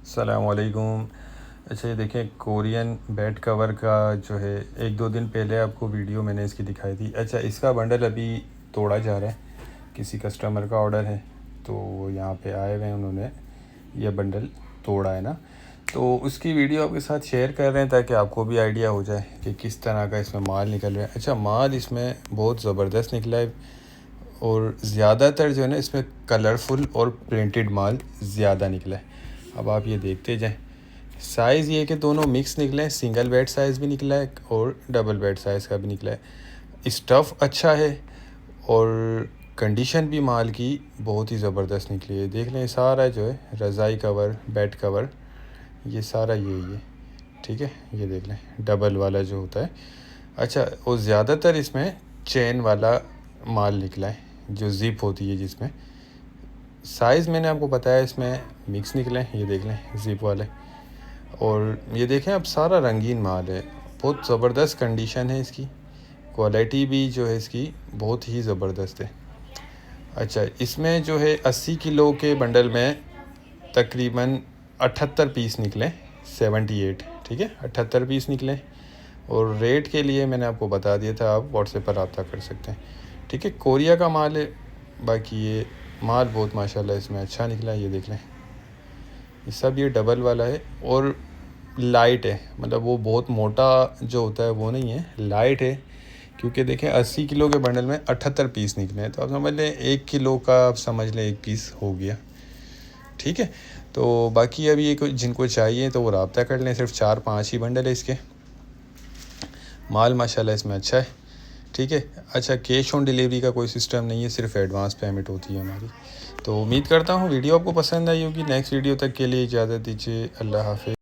अस्सलामुअलैकुम। अच्छा, ये देखें कोरियन बेड कवर का जो है 1-2 दिन पहले आपको वीडियो मैंने इसकी दिखाई थी। अच्छा, इसका बंडल अभी तोड़ा जा रहा है, किसी कस्टमर का ऑर्डर है तो यहाँ पे आए हुए हैं, उन्होंने यह बंडल तोड़ा है ना, तो उसकी वीडियो आपके साथ शेयर कर रहे हैं ताकि आपको भी आइडिया हो जाए कि किस तरह का इसमें माल निकल रहा है। अच्छा, माल इसमें बहुत ज़बरदस्त निकला है और ज़्यादातर जो है ना इसमें कलरफुल और प्रिंटेड माल ज़्यादा निकला है। अब आप ये देखते जाएं। साइज़ ये कि दोनों मिक्स निकले हैं, सिंगल बेड साइज़ भी निकला है और डबल बेड साइज़ का भी निकला है। स्टफ़ अच्छा है और कंडीशन भी माल की बहुत ही ज़बरदस्त निकली है। देख लें, सारा जो है रज़ाई कवर, बेड कवर, ये सारा यही है, ठीक है। ये देख लें, डबल वाला जो होता है। अच्छा, और ज़्यादातर इसमें चेन वाला माल निकला है, जो ज़िप होती है जिसमें। साइज़ मैंने आपको बताया, इसमें मिक्स निकले हैं, ये देख लें ज़िप वाले। और ये देखें, अब सारा रंगीन माल है, बहुत ज़बरदस्त कंडीशन है इसकी, क्वालिटी भी जो है इसकी बहुत ही ज़बरदस्त है। अच्छा, इसमें जो है 80 किलो के बंडल में तकरीबन 78 पीस निकले, 78, ठीक है, 78 पीस निकले। और रेट के लिए मैंने आपको बता दिया था, आप व्हाट्सएप पर रब्ता कर सकते हैं, ठीक है। कोरिया का माल है, बाकी ये माल बहुत माशाल्लाह इसमें अच्छा निकला है। ये देख लें, ये सब ये डबल वाला है और लाइट है, मतलब वो बहुत मोटा जो होता है वो नहीं है, लाइट है। क्योंकि देखें 80 किलो के बंडल में 78 पीस निकले हैं, तो आप समझ लें 1 किलो का, आप समझ लें 1 पीस हो गया, ठीक है। तो बाकी अभी ये जिनको चाहिए तो वो रब्ता कर लें, सिर्फ 4-5 ही बंडल है इसके। माल माशाल्लाह इसमें अच्छा है, ठीक है। अच्छा, कैश ऑन डिलीवरी का कोई सिस्टम नहीं है, सिर्फ एडवांस पेमेंट होती है हमारी। तो उम्मीद करता हूँ वीडियो आपको पसंद आई होगी। नेक्स्ट वीडियो तक के लिए इजाज़त दीजिए। अल्लाह हाफ़िज़।